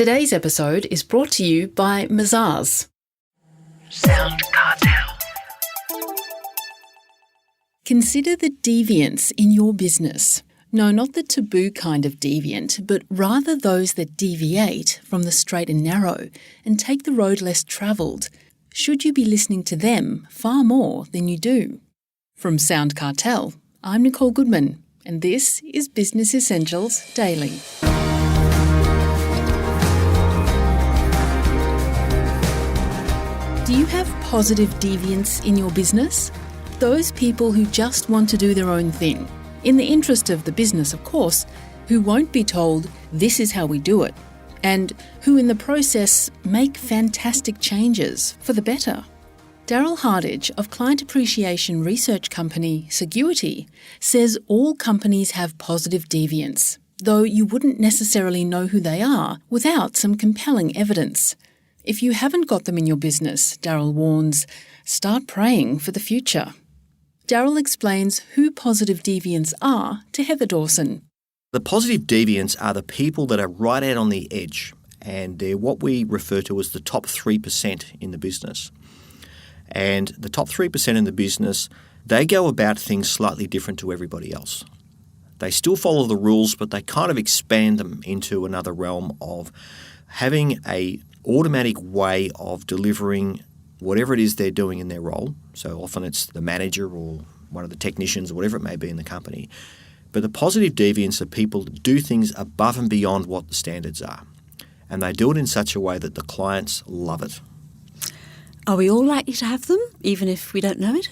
Today's episode is brought to you by Mazars. SoundCartel. Consider the deviants in your business. No, not the taboo kind of deviant, but rather those that deviate from the straight and narrow and take the road less travelled. Should you be listening to them far more than you do? From SoundCartel, I'm Nicole Goodman, and this is Business Essentials Daily. Do you have positive deviants in your business? Those people who just want to do their own thing, in the interest of the business, of course, who won't be told this is how we do it, and who in the process make fantastic changes for the better. Darrell Hardidge of client appreciation research company SAGUITY says all companies have positive deviants, though you wouldn't necessarily know who they are without some compelling evidence. If you haven't got them in your business, Darrell warns, start praying for the future. Darrell explains who positive deviants are to Heather Dawson. The positive deviants are the people that are right out on the edge, and they're what we refer to as the top 3% in the business. And the top 3% in the business, they go about things slightly different to everybody else. They still follow the rules, but they kind of expand them into another realm of having a automatic way of delivering whatever it is they're doing in their role. So often it's the manager or one of the technicians or whatever it may be in the company. But the positive deviants are people that do things above and beyond what the standards are. And they do it in such a way that the clients love it. Are we all likely to have them, even if we don't know it?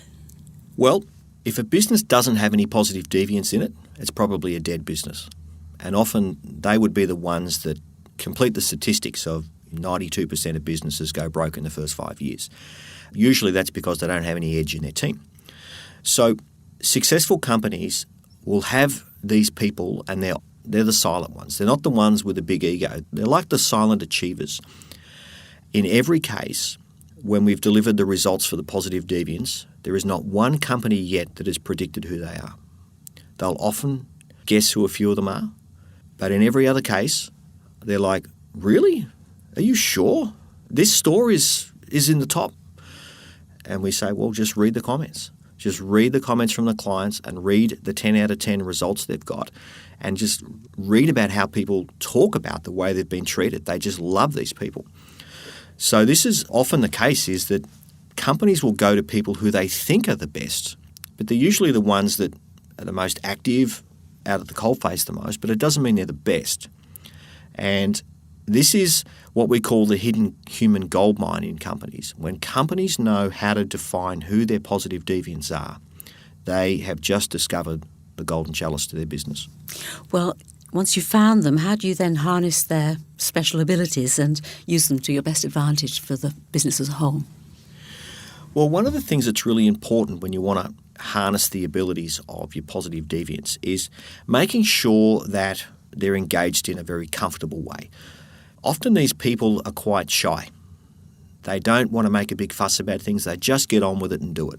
Well, if a business doesn't have any positive deviants in it, it's probably a dead business. And often they would be the ones that complete the statistics of 92% of businesses go broke in the first 5 years. Usually that's because they don't have any edge in their team. So successful companies will have these people, and they're the silent ones. They're not the ones with a big ego. They're like the silent achievers. In every case, when we've delivered the results for the positive deviants, there is not one company yet that has predicted who they are. They'll often guess who a few of them are, but in every other case, they're like, really? Are you sure? This store is in the top. And we say, well, just read the comments. Just read the comments from the clients and read the 10 out of 10 results they've got. And just read about how people talk about the way they've been treated. They just love these people. So this is often the case, is that companies will go to people who they think are the best, but they're usually the ones that are the most active, out of the coalface the most, but it doesn't mean they're the best. And this is what we call the hidden human gold mine in companies. When companies know how to define who their positive deviants are, they have just discovered the golden chalice to their business. Well, once you've found them, how do you then harness their special abilities and use them to your best advantage for the business as a whole? Well, one of the things that's really important when you want to harness the abilities of your positive deviants is making sure that they're engaged in a very comfortable way. Often these people are quite shy. They don't want to make a big fuss about things. They just get on with it and do it.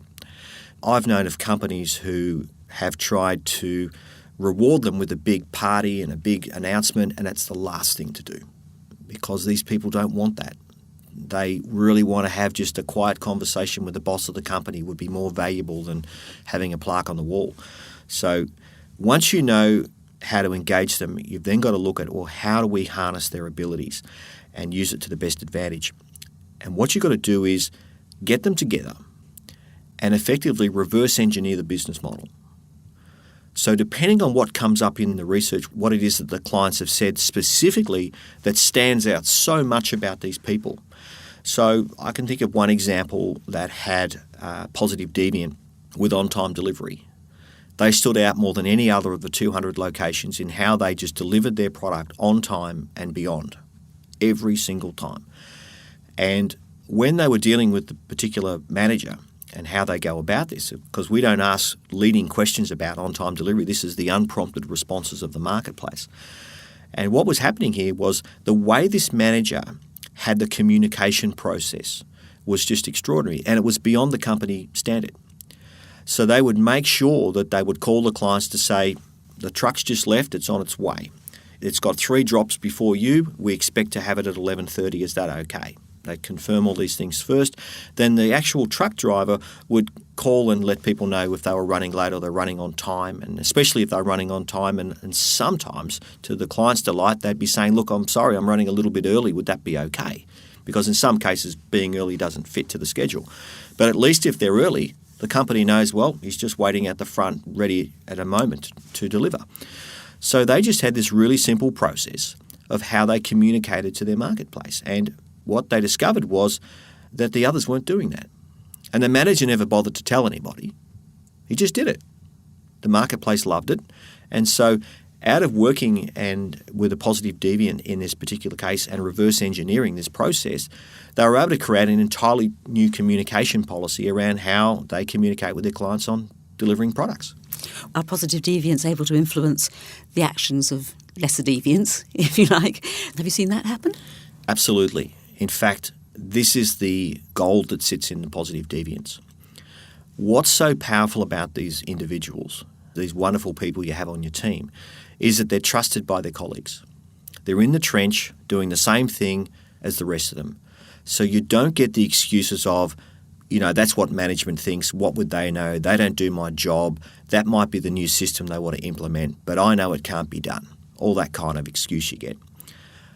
I've known of companies who have tried to reward them with a big party and a big announcement, and it's the last thing to do because these people don't want that. They really want to have just a quiet conversation with the boss of the company would be more valuable than having a plaque on the wall. So once you know how to engage them, you've then got to look at, well, how do we harness their abilities and use it to the best advantage? And what you've got to do is get them together and effectively reverse engineer the business model. So depending on what comes up in the research, what it is that the clients have said specifically that stands out so much about these people. So I can think of one example that had positive deviant with on-time delivery. They stood out more than any other of the 200 locations in how they just delivered their product on time and beyond, every single time. And when they were dealing with the particular manager and how they go about this, because we don't ask leading questions about on-time delivery, this is the unprompted responses of the marketplace. And what was happening here was the way this manager had the communication process was just extraordinary, and it was beyond the company standard. So they would make sure that they would call the clients to say, the truck's just left, it's on its way. it's got 3 drops before you. We expect to have it at 11:30. Is that okay? They confirm all these things first. Then the actual truck driver would call and let people know if they were running late or they're running on time, and especially if they're running on time. And sometimes, to the client's delight, they'd be saying, look, I'm sorry, I'm running a little bit early. Would that be okay? Because in some cases, being early doesn't fit to the schedule. But at least if they're early, the company knows, well, he's just waiting at the front, ready at a moment to deliver. So they just had this really simple process of how they communicated to their marketplace. And what they discovered was that the others weren't doing that. And the manager never bothered to tell anybody. He just did it. The marketplace loved it. And so out of working and with a positive deviant in this particular case and reverse engineering this process, they were able to create an entirely new communication policy around how they communicate with their clients on delivering products. Are positive deviants able to influence the actions of lesser deviants, if you like? Have you seen that happen? Absolutely. In fact, this is the gold that sits in the positive deviants. What's so powerful about these individuals, these wonderful people you have on your team, is that they're trusted by their colleagues. They're in the trench doing the same thing as the rest of them. So you don't get the excuses of, that's what management thinks. What would they know? They don't do my job. That might be the new system they want to implement, but I know it can't be done. All that kind of excuse you get.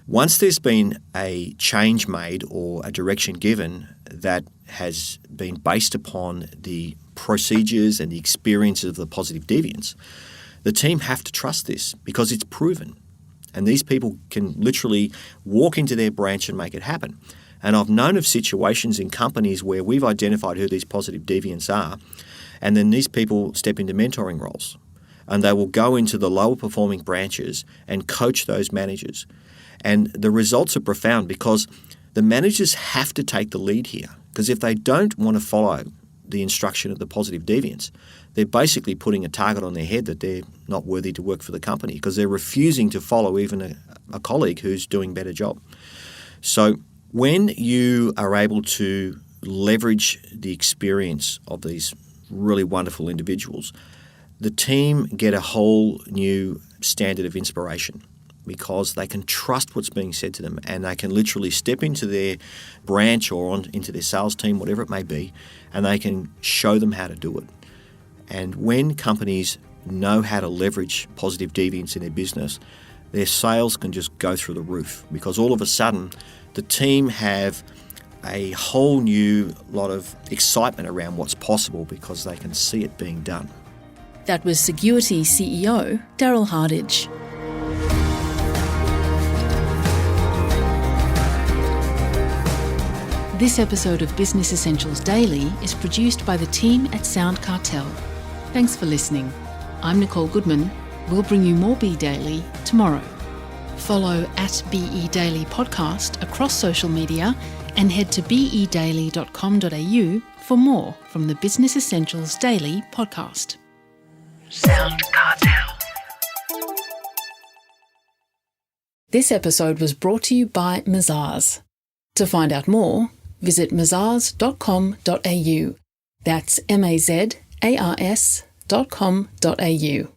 Once there's been a change made or a direction given that has been based upon the procedures and the experiences of the positive deviants, the team have to trust this because it's proven. And these people can literally walk into their branch and make it happen. And I've known of situations in companies where we've identified who these positive deviants are, and then these people step into mentoring roles. And they will go into the lower performing branches and coach those managers. And the results are profound because the managers have to take the lead here. Because if they don't want to follow the instruction of the positive deviants, they're basically putting a target on their head that they're not worthy to work for the company because they're refusing to follow even a colleague who's doing a better job. So when you are able to leverage the experience of these really wonderful individuals, the team get a whole new standard of inspiration because they can trust what's being said to them and they can literally step into their branch or into their sales team, whatever it may be, and they can show them how to do it. And when companies know how to leverage positive deviants in their business, their sales can just go through the roof because all of a sudden the team have a whole new lot of excitement around what's possible because they can see it being done. That was SAGUITY CEO Darrell Hardidge. This episode of Business Essentials Daily is produced by the team at SoundCartel. Thanks for listening. I'm Nicole Goodman. We'll bring you more Be Daily tomorrow. Follow @BE Daily Podcast across social media and head to bedaily.com.au for more from the Business Essentials Daily podcast. SoundCartel. This episode was brought to you by Mazars. To find out more, visit mazars.com.au. That's mazars.com.au.